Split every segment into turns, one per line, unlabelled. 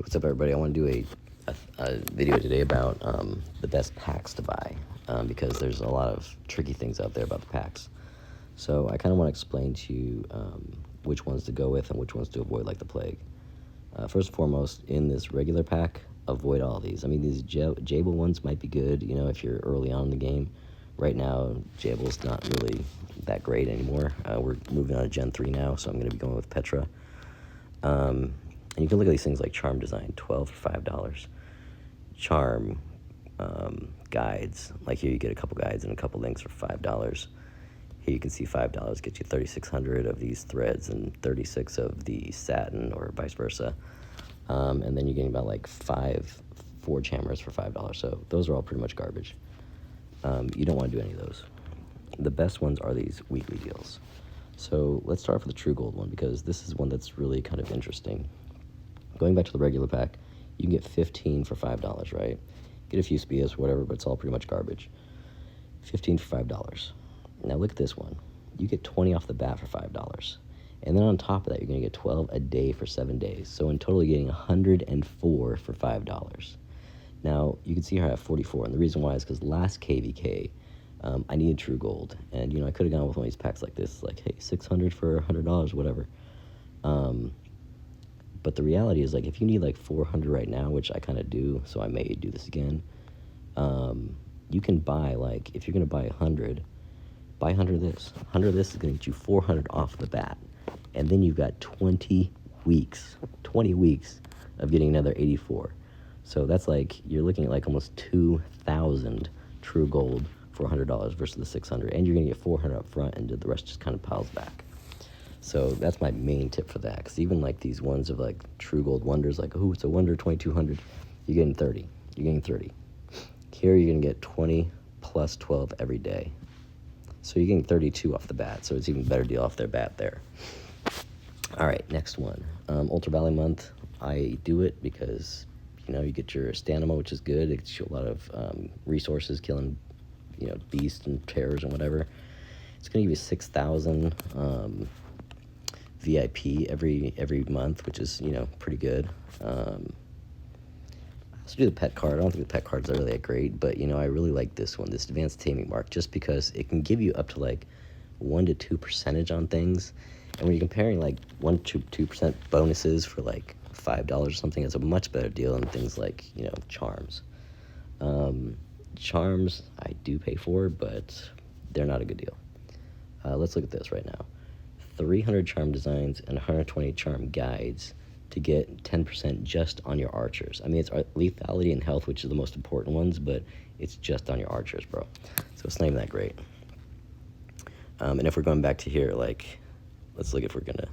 What's up, everybody? I want to do a video today about the best packs to buy because there's a lot of tricky things out there about the packs. So I kind of want to explain to you which ones to go with and which ones to avoid like the plague. First and foremost, in this regular pack, avoid all these. I mean, these Jable ones might be good, you know, if you're early on in the game. Right now, Jable's not really that great anymore. We're moving on to Gen 3 now, so I'm going to be going with Petra. And you can look at these things like Charm Design, $12 for $5. Charm guides, like here you get a couple guides and a couple links for $5. Here you can see $5 gets you 3,600 of these threads and 36 of the satin, or vice versa. And then you're getting about like 4 Forge Hammers for $5. So those are all pretty much garbage. You don't want to do any of those. The best ones are these weekly deals. So let's start off with the True Gold one, because this is one that's really kind of interesting. Going back to the regular pack, you can get 15 for $5, right? Get a few speedups, whatever, but it's all pretty much garbage. 15 for $5. Now look at this one. You get 20 off the bat for $5. And then on top of that, you're going to get 12 a day for 7 days. So in total, you're getting 104 for $5. Now, you can see here I have 44, and the reason why is because last KVK, I needed True Gold. And, you know, I could have gone with one of these packs like this, like, hey, 600 for $100, whatever. But the reality is, like, if you need like 400 right now, which I kind of do, so I may do this again, you can buy, like, if you're going to buy 100, buy 100 of this. 100 of this is going to get you 400 off the bat. And then you've got 20 weeks of getting another 84. So that's like, you're looking at like almost 2,000 True Gold for $100 versus the 600. And you're going to get 400 up front, and the rest just kind of piles back. So that's my main tip for that, because even like these ones of like True Gold Wonders, like, oh, it's a Wonder 2,200, you're getting 30. You're getting 30. Here you're going to get 20 plus 12 every day. So you're getting 32 off the bat, so it's even better deal off their bat there. All right, next one. Ultra Valley Month, I do it because, you know, you get your stamina, which is good. It gets you a lot of resources, killing, you know, beasts and terrors and whatever. It's going to give you 6,000 VIP every month, which is, you know, pretty good. I also do the pet card. I don't think the pet cards are really that great, but, you know, I really like this one, this Advanced Taming Mark, just because it can give you up to like 1 to 2% on things. And when you're comparing like 1 to 2% bonuses for like $5 or something, it's a much better deal than things like, you know, charms. Charms I do pay for, but they're not a good deal. Let's look at this right now. 300 charm designs and 120 charm guides to get 10% just on your archers. I mean, it's lethality and health, which are the most important ones, but it's just on your archers, bro. So it's not even that great. And if we're going back to here, like, let's look if we're gonna.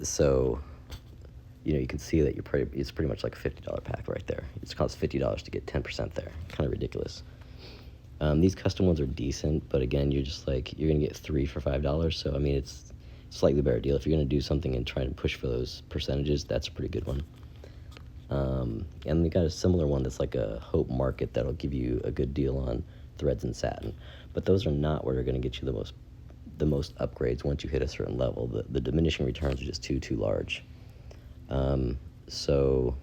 So, you know, you can see that it's pretty much like a $50 pack right there. It costs $50 to get 10% there. Kind of ridiculous. These custom ones are decent, but again, you're just like, you're gonna get 3 for $5. So I mean, it's a slightly better deal. If you're gonna do something and try and push for those percentages, that's a pretty good one. And they got a similar one that's like a Hope Market that'll give you a good deal on threads and satin. But those are not where they're gonna get you the most upgrades once you hit a certain level. The diminishing returns are just too large. So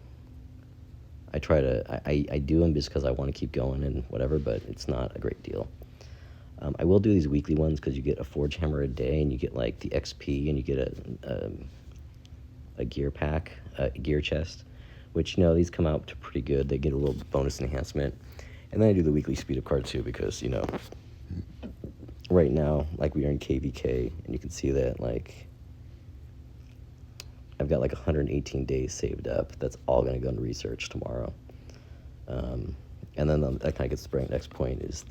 I try to, I do them just because I want to keep going and whatever, but it's not a great deal. I will do these weekly ones because you get a Forge Hammer a day, and you get like the XP, and you get a gear pack, a gear chest, which, you know, these come out to pretty good. They get a little bonus enhancement. And then I do the weekly speed up card too, because, you know, right now, like, we are in KVK, and you can see that, like, I've got like 118 days saved up. That's all going to go into research tomorrow. And then that kind of gets the next point, is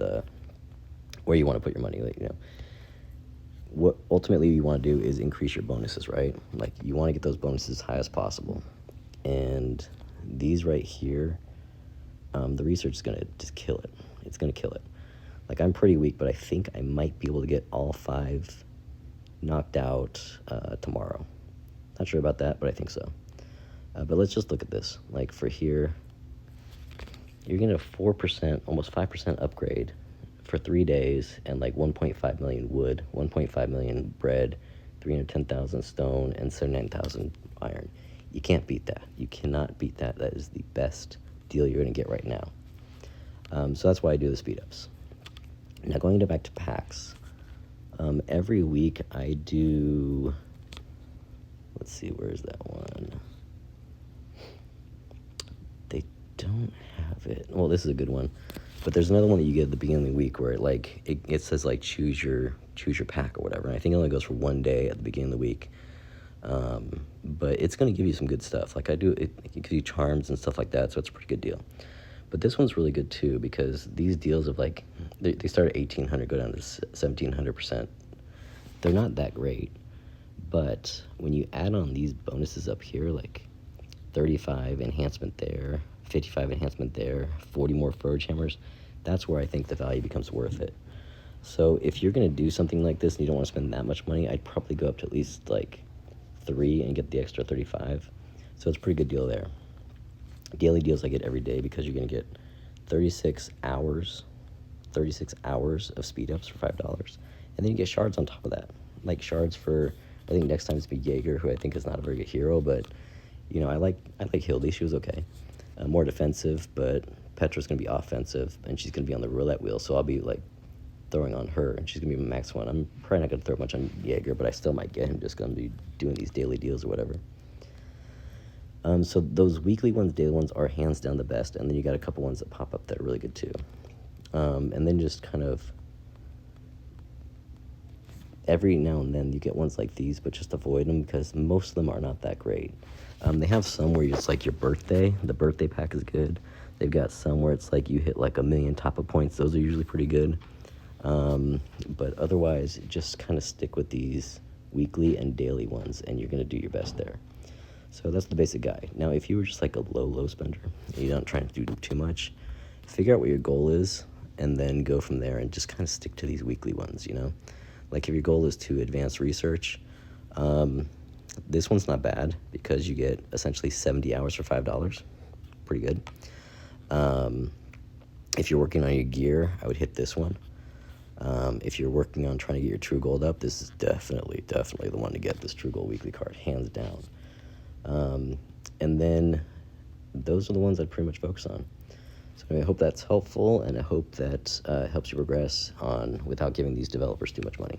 where you want to put your money. Like, you know, what ultimately you want to do is increase your bonuses, right? Like, you want to get those bonuses as high as possible. And these right here, the research is going to just kill it. It's going to kill it. Like, I'm pretty weak, but I think I might be able to get all 5 knocked out tomorrow. Not sure about that, but I think so. But let's just look at this. Like, for here, you're getting a 4%, almost 5% upgrade for 3 days, and like 1.5 million wood, 1.5 million bread, 310,000 stone, and 79,000 iron. You can't beat that. You cannot beat that. That is the best deal you're going to get right now. So that's why I do the speed ups. Now going back to packs, every week I do, let's see, where's that one? They don't have it. Well, this is a good one, but there's another one that you get at the beginning of the week where it says like choose your pack or whatever. And I think it only goes for one day at the beginning of the week. But it's going to give you some good stuff. Like it gives you charms and stuff like that, so it's a pretty good deal. But this one's really good too, because these deals of like, they start at 1,800, go down to 1,700%. They're not that great, but when you add on these bonuses up here, like 35 enhancement there, 55 enhancement there, 40 more forge hammers, that's where I think the value becomes worth it. So if you're going to do something like this and you don't want to spend that much money, I'd probably go up to at least like 3 and get the extra 35. So it's a pretty good deal there. Daily deals I get every day, because you're going to get 36 hours of speed ups for $5. And then you get shards on top of that. Like shards for, I think next time it's be Jaeger, who I think is not a very good hero, but you know, I like Hildy. She was okay. More defensive, but Petra's going to be offensive, and she's going to be on the roulette wheel, so I'll be like throwing on her, and she's going to be my max one. I'm probably not going to throw much on Jaeger, but I still might get him, just going to be doing these daily deals or whatever. So those weekly ones, daily ones are hands down the best, and then you got a couple ones that pop up that are really good too. And then just kind of every now and then you get ones like these, but just avoid them because most of them are not that great. They have some where it's like your birthday. The birthday pack is good. They've got some where it's like you hit like 1 million top-up points. Those are usually pretty good. But otherwise, just kind of stick with these weekly and daily ones, and you're going to do your best there. So that's the basic guide. Now, if you were just like a low spender, and you're not trying to do too much, figure out what your goal is, and then go from there and just kind of stick to these weekly ones, you know? Like if your goal is to advance research, this one's not bad because you get essentially 70 hours for $5. Pretty good. If you're working on your gear, I would hit this one. If you're working on trying to get your true gold up, this is definitely the one to get, this true gold weekly card, hands down. And then those are the ones I'd pretty much focus on. So I hope that's helpful, and I hope that helps you progress on without giving these developers too much money.